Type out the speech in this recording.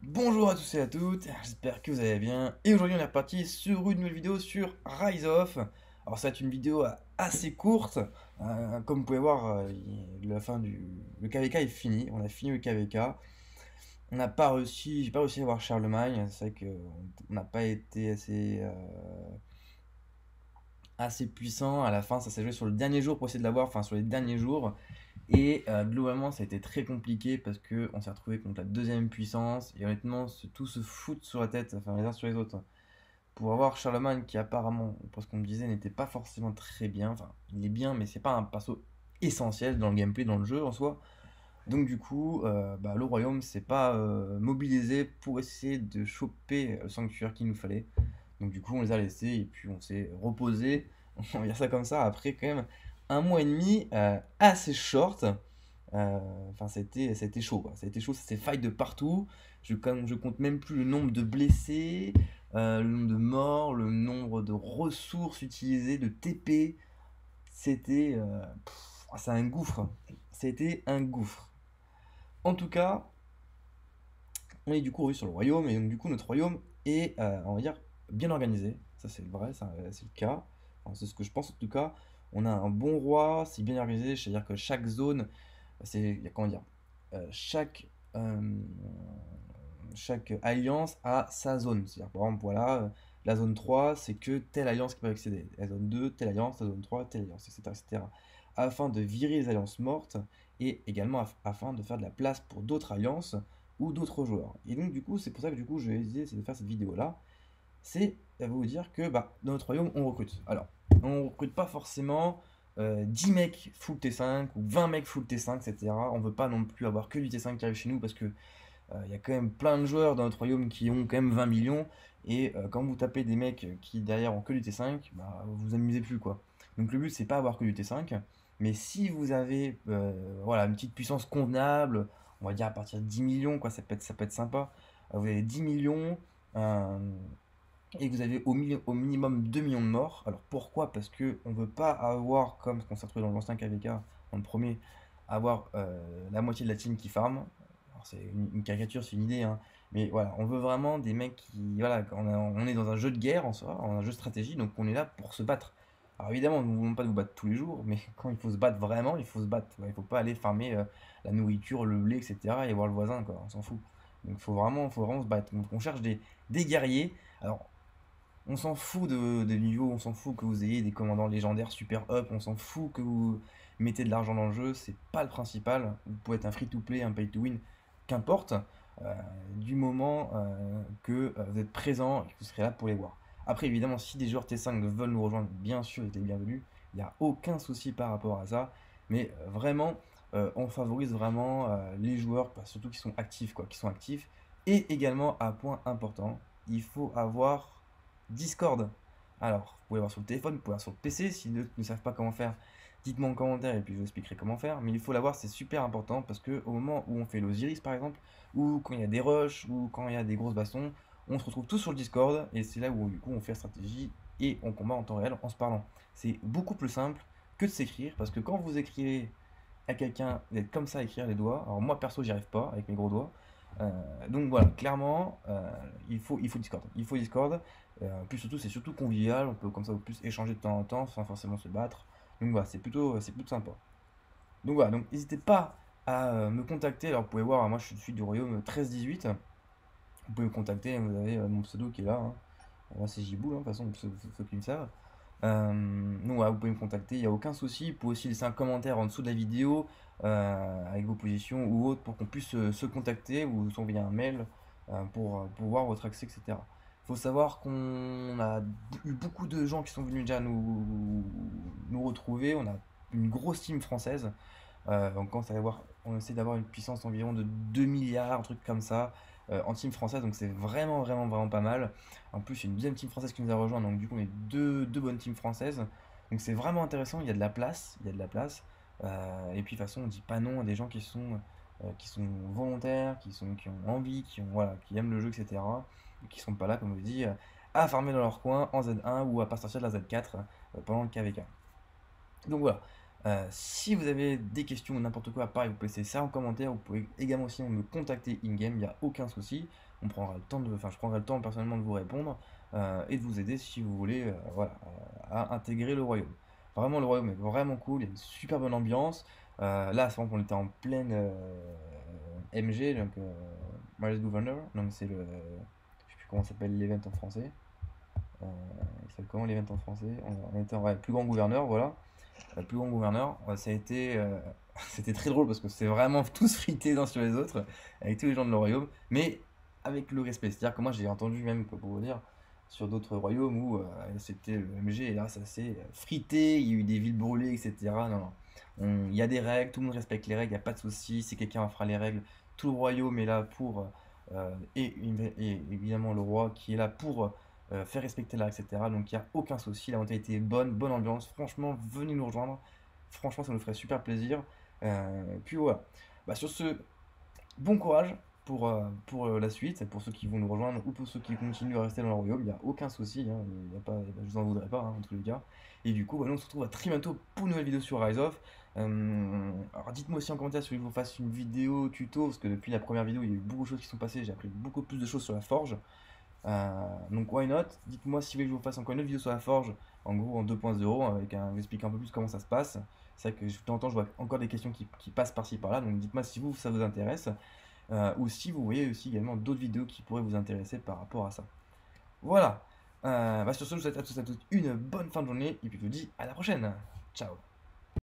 Bonjour à tous et à toutes, j'espère que vous allez bien. Et aujourd'hui on est reparti sur une nouvelle vidéo sur Rise of. Alors ça va être une vidéo assez courte. Comme vous pouvez voir, la fin le KVK est fini. On a fini le KVK. On n'a pas réussi, j'ai pas réussi à voir Charlemagne. C'est vrai qu'on n'a pas été assez puissant. À la fin, ça s'est joué sur le dernier jour pour essayer de l'avoir, enfin sur les derniers jours. Et globalement, ça a été très compliqué parce que on s'est retrouvé contre la deuxième puissance. Et honnêtement, tout se foutre sur la tête, enfin les uns sur les autres. Pour avoir Charlemagne qui apparemment, pour ce qu'on me disait, n'était pas forcément très bien. Enfin, il est bien, mais c'est pas un perso essentiel dans le gameplay, dans le jeu en soi. Donc du coup, le royaume s'est pas mobilisé pour essayer de choper le sanctuaire qu'il nous fallait. Donc du coup, on les a laissés et puis on s'est reposé. On va dire ça comme ça. Après quand même un mois et demi assez short. Enfin, c'était chaud, quoi. Ça a été chaud, ça s'est fight de partout. Je compte même plus le nombre de blessés, le nombre de morts, le nombre de ressources utilisées, de TP. C'était, c'est un gouffre. C'était un gouffre. En tout cas, on est du coup revenu sur le royaume et donc du coup notre royaume est, on va dire, bien organisé. Ça c'est vrai, c'est le cas. Enfin, c'est ce que je pense en tout cas. On a un bon roi, c'est bien organisé, c'est-à-dire que chaque zone, comment dire, chaque chaque alliance a sa zone. C'est-à-dire, par exemple, voilà, la zone 3 c'est que telle alliance qui peut accéder. La zone 2 telle alliance. La zone 3 telle alliance, etc. etc. Afin de virer les alliances mortes et également afin de faire de la place pour d'autres alliances ou d'autres joueurs. Et donc, du coup, c'est pour ça que du coup, je vais essayer de faire cette vidéo-là. C'est à vous dire que dans notre royaume, on recrute. Alors, on recrute pas forcément 10 mecs full T5 ou 20 mecs full T5, etc. On veut pas non plus avoir que du T5 qui arrive chez nous parce que il y a quand même plein de joueurs dans notre royaume qui ont quand même 20 millions. Et quand vous tapez des mecs qui derrière ont que du T5, vous vous amusez plus quoi. Donc le but c'est pas avoir que du T5, mais si vous avez voilà, une petite puissance convenable, on va dire à partir de 10 millions, quoi, ça peut être sympa. Vous avez 10 millions et que vous avez au minimum 2 millions de morts. Alors pourquoi? Parce que on veut pas avoir, comme ce qu'on s'est retrouvé dans l'ancien KVK, dans le premier, avoir la moitié de la team qui farm. C'est une caricature, c'est une idée, hein. Mais voilà, on veut vraiment des mecs qui. Voilà, on est dans un jeu de guerre en soi, un jeu de stratégie, donc on est là pour se battre. Alors évidemment, nous ne voulons pas nous battre tous les jours, mais quand il faut se battre vraiment, il faut se battre. Il faut pas aller farmer la nourriture, le blé, etc. et voir le voisin, quoi, on s'en fout. Donc faut vraiment se battre. Donc on cherche des guerriers. Alors on s'en fout des niveaux, on s'en fout que vous ayez des commandants légendaires super up, on s'en fout que vous mettez de l'argent dans le jeu, c'est pas le principal. Vous pouvez être un free-to-play, un pay-to-win, qu'importe, euh, du moment que vous êtes présent et que vous serez là pour les voir. Après, évidemment, si des joueurs T5 veulent nous rejoindre, bien sûr, ils sont les bienvenus. Il n'y a aucun souci par rapport à ça. Mais vraiment, on favorise vraiment les joueurs, surtout qui sont actifs, quoi, qui sont actifs. Et également, un point important, il faut avoir Discord. Alors, vous pouvez voir sur le téléphone, vous pouvez voir sur le PC. Si d'autres ne savent pas comment faire, dites-moi en commentaire et puis je vous expliquerai comment faire. Mais il faut l'avoir, c'est super important parce que au moment où on fait l'Osiris par exemple, ou quand il y a des rushs, ou quand il y a des grosses bastons, on se retrouve tous sur le Discord et c'est là où du coup on fait la stratégie et on combat en temps réel en se parlant. C'est beaucoup plus simple que de s'écrire parce que quand vous écrivez à quelqu'un d'être comme ça à écrire les doigts, alors moi perso j'y arrive pas avec mes gros doigts. Donc voilà, clairement, il faut Discord. Il faut Discord. Puis surtout, c'est surtout convivial. On peut comme ça plus échanger de temps en temps sans forcément se battre. Donc voilà, c'est plutôt sympa. Donc voilà, donc n'hésitez pas à me contacter. Alors vous pouvez voir, moi je suis du royaume 13-18. Vous pouvez me contacter, vous avez mon pseudo qui est là, hein. Moi c'est Jiboul, hein, de toute façon, pour ceux qui le savent. Donc voilà, vous pouvez me contacter, il n'y a aucun souci. Vous pouvez aussi laisser un commentaire en dessous de la vidéo avec vos positions ou autres pour qu'on puisse se contacter ou s'envoyer un mail pour voir votre accès, etc. Il faut savoir qu'on a eu beaucoup de gens qui sont venus déjà nous retrouver. On a une grosse team française. On essaie d'avoir une puissance environ de 2 milliards, un truc comme ça, en team française. Donc c'est vraiment, vraiment, vraiment pas mal. En plus, il y a une deuxième team française qui nous a rejoint. Donc du coup, on est deux bonnes teams françaises. Donc c'est vraiment intéressant. Il y a de la place. Il y a de la place. Et puis de toute façon, on dit pas non à des gens qui sont volontaires, qui ont envie, voilà, qui aiment le jeu, etc. Et qui sont pas là, comme je dis, à farmer dans leur coin en Z1 ou à pas sortir de la Z4 pendant le KVK. Donc voilà. Si vous avez des questions ou n'importe quoi, pareil, vous pouvez laisser ça en commentaire. Vous pouvez également aussi me contacter in-game, il n'y a aucun souci. On prendra le temps enfin, je prendrai le temps personnellement de vous répondre et de vous aider si vous voulez voilà, à intégrer le royaume. Vraiment, le royaume est vraiment cool, il y a une super bonne ambiance. Là, c'est vrai qu'on était en pleine MG, donc Mayor's Governor, donc c'est le. Je sais plus comment s'appelle l'event en français. Il s'appelle comment l'event en français? On était en ouais, plus grand gouverneur, voilà. Plus grand gouverneur, ça a été. C'était très drôle parce que c'est vraiment tous frités les uns sur les autres, avec tous les gens de le royaume, mais avec le respect. C'est-à-dire que moi j'ai entendu même, pour vous dire, sur d'autres royaumes où c'était le MG et là ça s'est frité, il y a eu des villes brûlées, etc. Non, non. Il y a des règles, tout le monde respecte les règles, il n'y a pas de souci. Si quelqu'un fera les règles, tout le royaume est là pour. Et évidemment le roi qui est là pour faire respecter l'art, etc. Donc il n'y a aucun souci, la mentalité est bonne, bonne ambiance. Franchement, venez nous rejoindre. Franchement, ça nous ferait super plaisir. Puis voilà. Bah, sur ce, bon courage pour la suite, pour ceux qui vont nous rejoindre ou pour ceux qui continuent à rester dans le royaume. Il n'y a aucun souci, hein, il y a pas, je vous en voudrais pas, hein, en tous les cas. Et du coup, bah, nous on se retrouve à très bientôt pour une nouvelle vidéo sur Rise of. Alors dites-moi aussi en commentaire si vous voulez que je vous fasse une vidéo tuto, parce que depuis la première vidéo, il y a eu beaucoup de choses qui sont passées, j'ai appris beaucoup plus de choses sur la forge. Donc why not? Dites-moi si vous voulez que je vous fasse encore une autre vidéo sur la forge, en gros en 2.0, avec vous expliquer un peu plus comment ça se passe. C'est vrai que de temps en temps je vois encore des questions qui passent par-ci par-là, donc dites-moi si vous ça vous intéresse, ou si vous voyez aussi également d'autres vidéos qui pourraient vous intéresser par rapport à ça. Voilà. Bah sur ce, je vous souhaite à tous et à toutes une bonne fin de journée, et puis je vous dis à la prochaine. Ciao.